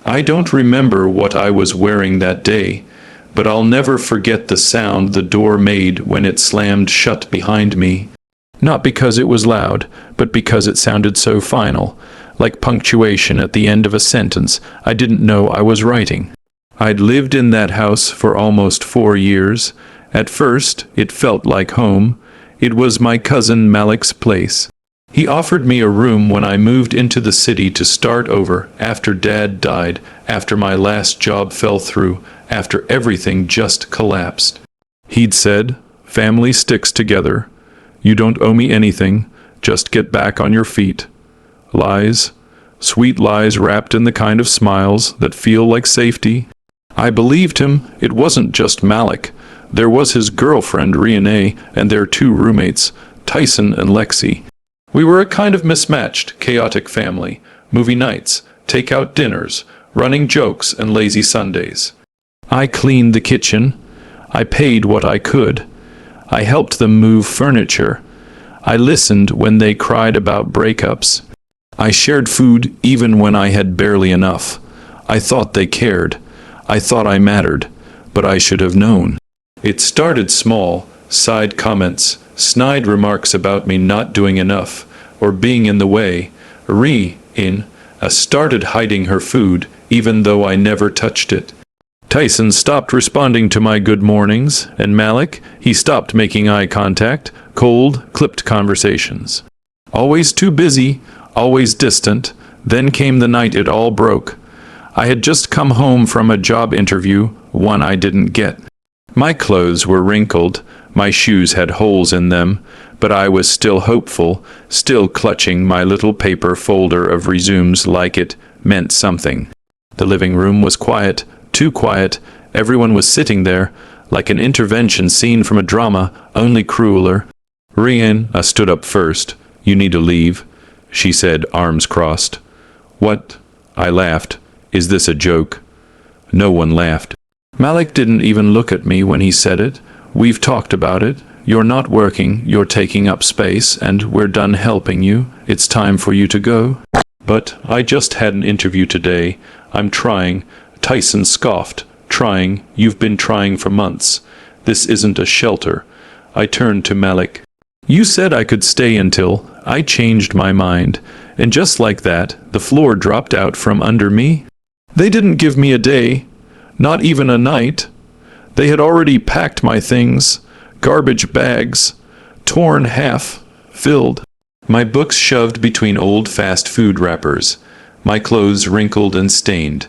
I don't remember what I was wearing that day, but I'll never forget the sound the door made when it slammed shut behind me. Not because it was loud, but because it sounded so final, like punctuation at the end of a sentence I didn't know I was writing. I'd lived in that house for almost 4 years. At first, it felt like home. It was my cousin Malik's place. He offered me a room when I moved into the city to start over, after Dad died, after my last job fell through, after everything just collapsed. He'd said, "Family sticks together. You don't owe me anything. Just get back on your feet." Lies. Sweet lies wrapped in the kind of smiles that feel like safety. I believed him. It wasn't just Malik. There was his girlfriend, Renee, and their 2 roommates, Tyson and Lexi. We were a kind of mismatched, chaotic family. Movie nights, take-out dinners, running jokes, and lazy Sundays. I cleaned the kitchen. I paid what I could. I helped them move furniture. I listened when they cried about breakups. I shared food even when I had barely enough. I thought they cared. I thought I mattered, but I should have known. It started small, side comments, snide remarks about me not doing enough, or being in the way. Started hiding her food, even though I never touched it. Tyson stopped responding to my good mornings, and Malik, he stopped making eye contact, cold, clipped conversations. Always too busy, always distant. Then came the night it all broke. I had just come home from a job interview, one I didn't get. My clothes were wrinkled, my shoes had holes in them, but I was still hopeful, still clutching my little paper folder of resumes like it meant something. The living room was quiet, too quiet. Everyone was sitting there, like an intervention scene from a drama, only crueler. I stood up first. "You need to leave," she said, arms crossed. "What?" I laughed. "Is this a joke?" No one laughed. Malik didn't even look at me when he said it. "We've talked about it. You're not working, you're taking up space, and we're done helping you. It's time for you to go." "But I just had an interview today. I'm trying." Tyson scoffed. "Trying? You've been trying for months. This isn't a shelter." I turned to Malik. "You said I could stay until..." I changed my mind, and just like that, the floor dropped out from under me. They didn't give me a day, not even a night. They had already packed my things, garbage bags, torn half, filled. My books shoved between old fast food wrappers, my clothes wrinkled and stained.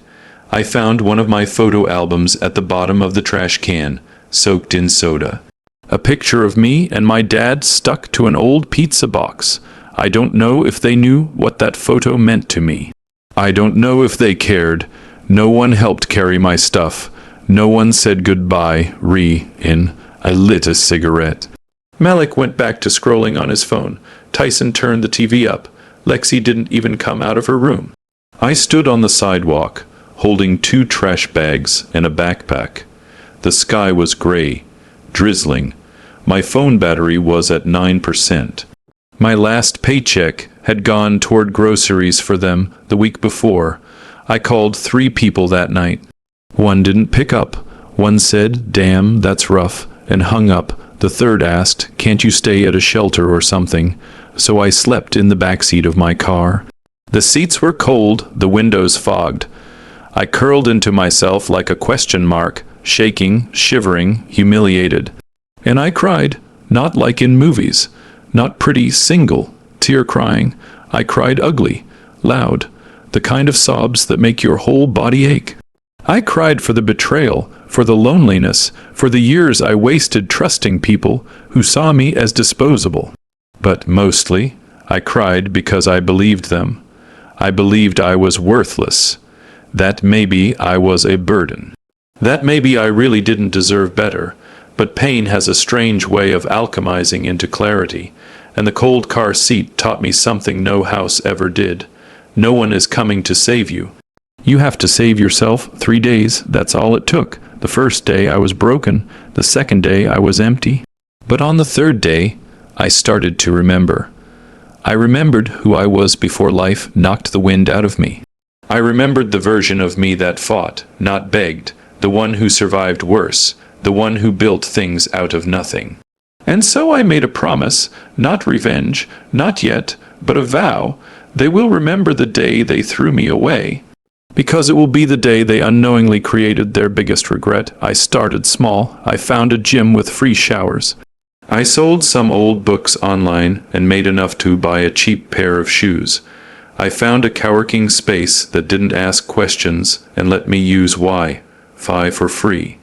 I found one of my photo albums at the bottom of the trash can, soaked in soda. A picture of me and my dad stuck to an old pizza box. I don't know if they knew what that photo meant to me. I don't know if they cared. No one helped carry my stuff. No one said goodbye. I lit a cigarette. Malik went back to scrolling on his phone. Tyson turned the TV up. Lexi didn't even come out of her room. I stood on the sidewalk, holding 2 trash bags and a backpack. The sky was gray, drizzling. My phone battery was at 9%. My last paycheck had gone toward groceries for them the week before. I called 3 people that night. One didn't pick up. One said, "Damn, that's rough," and hung up. The third asked, "Can't you stay at a shelter or something?" So I slept in the backseat of my car. The seats were cold, the windows fogged. I curled into myself like a question mark, shaking, shivering, humiliated. And I cried, not like in movies, not pretty, single, tear crying. I cried ugly, loud, the kind of sobs that make your whole body ache. I cried for the betrayal, for the loneliness, for the years I wasted trusting people who saw me as disposable. But mostly, I cried because I believed them. I believed I was worthless. That maybe I was a burden. That maybe I really didn't deserve better. But pain has a strange way of alchemizing into clarity, and the cold car seat taught me something no house ever did. No one is coming to save you. You have to save yourself. 3 days, that's all it took. The first day I was broken. The second day I was empty. But on the third day, I started to remember. I remembered who I was before life knocked the wind out of me. I remembered the version of me that fought, not begged, the one who survived worse, the one who built things out of nothing. And so I made a promise, not revenge, not yet, but a vow. They will remember the day they threw me away. Because it will be the day they unknowingly created their biggest regret. I started small. I found a gym with free showers. I sold some old books online and made enough to buy a cheap pair of shoes. I found a co-working space that didn't ask questions and let me use Wi-Fi for free.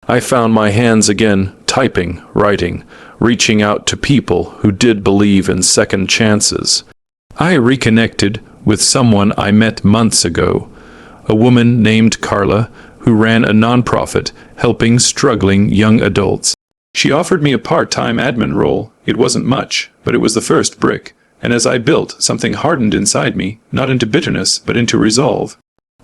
I found my hands again, typing, writing, reaching out to people who did believe in second chances. I reconnected with someone I met months ago, a woman named Carla who ran a nonprofit helping struggling young adults. She offered me a part-time admin role. It wasn't much, but it was the first brick, and as I built, something hardened inside me, not into bitterness, but into resolve.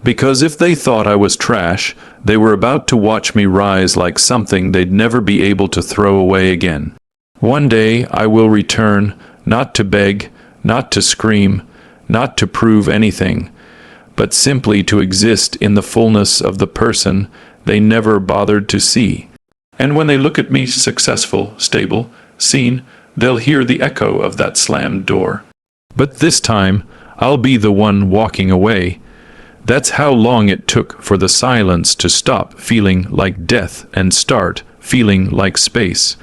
Because if they thought I was trash, they were about to watch me rise like something they'd never be able to throw away again. One day I will return, not to beg, not to scream, not to prove anything, but simply to exist in the fullness of the person they never bothered to see. And when they look at me successful, stable, seen, they'll hear the echo of that slammed door. But this time, I'll be the one walking away. That's how long it took for the silence to stop feeling like death and start feeling like space.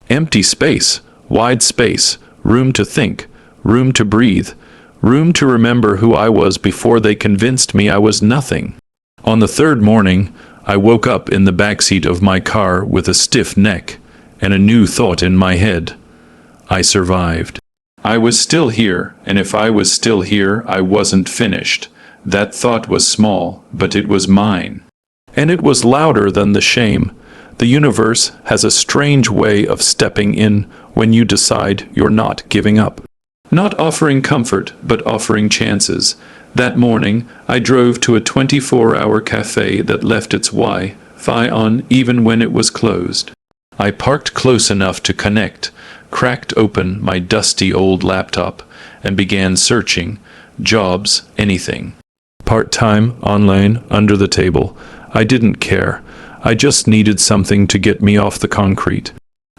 Empty space, wide space, room to think, room to breathe, room to remember who I was before they convinced me I was nothing. On the third morning, I woke up in the backseat of my car with a stiff neck and a new thought in my head. I survived. I was still here, and if I was still here, I wasn't finished. That thought was small, but it was mine. And it was louder than the shame. The universe has a strange way of stepping in when you decide you're not giving up. Not offering comfort, but offering chances. That morning, I drove to a 24-hour cafe that left its Wi-Fi on even when it was closed. I parked close enough to connect, cracked open my dusty old laptop, and began searching. Jobs, anything. Part-time, online, under the table. I didn't care. I just needed something to get me off the concrete.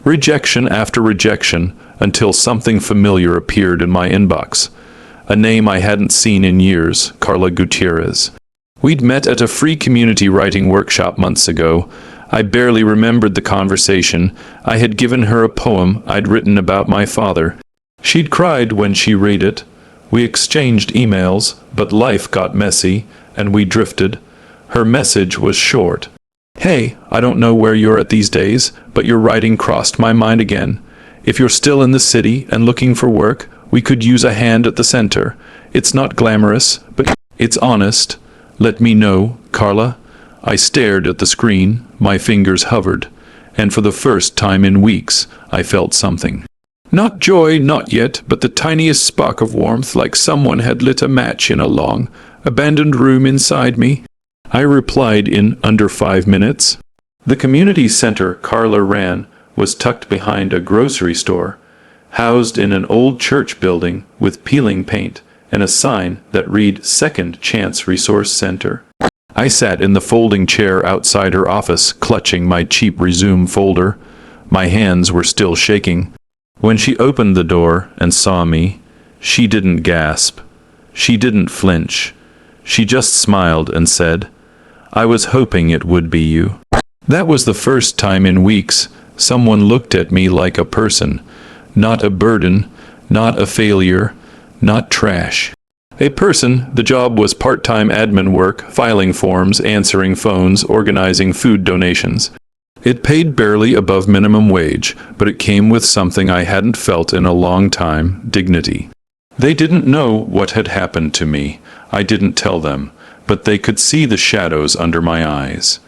Rejection after rejection, until something familiar appeared in my inbox. A name I hadn't seen in years, Carla Gutierrez. We'd met at a free community writing workshop months ago. I barely remembered the conversation. I had given her a poem I'd written about my father. She'd cried when she read it. We exchanged emails, but life got messy, and we drifted. Her message was short. Hey, I don't know where you're at these days, but your writing crossed my mind again. If you're still in the city and looking for work, we could use a hand at the center. It's not glamorous, but it's honest. Let me know, Carla. I stared at the screen, my fingers hovered, and for the first time in weeks, I felt something. Not joy, not yet, but the tiniest spark of warmth, like someone had lit a match in a long, abandoned room inside me. I replied in under 5 minutes. The community center Carla ran was tucked behind a grocery store, housed in an old church building with peeling paint and a sign that read Second Chance Resource Center. I sat in the folding chair outside her office, clutching my cheap resume folder. My hands were still shaking. When she opened the door and saw me, she didn't gasp. She didn't flinch. She just smiled and said, "I was hoping it would be you." That was the first time in weeks someone looked at me like a person, not a burden, not a failure, not trash. A person. The job was part-time admin work, filing forms, answering phones, organizing food donations. It paid barely above minimum wage, but it came with something I hadn't felt in a long time, dignity. They didn't know what had happened to me. I didn't tell them, but they could see the shadows under my eyes.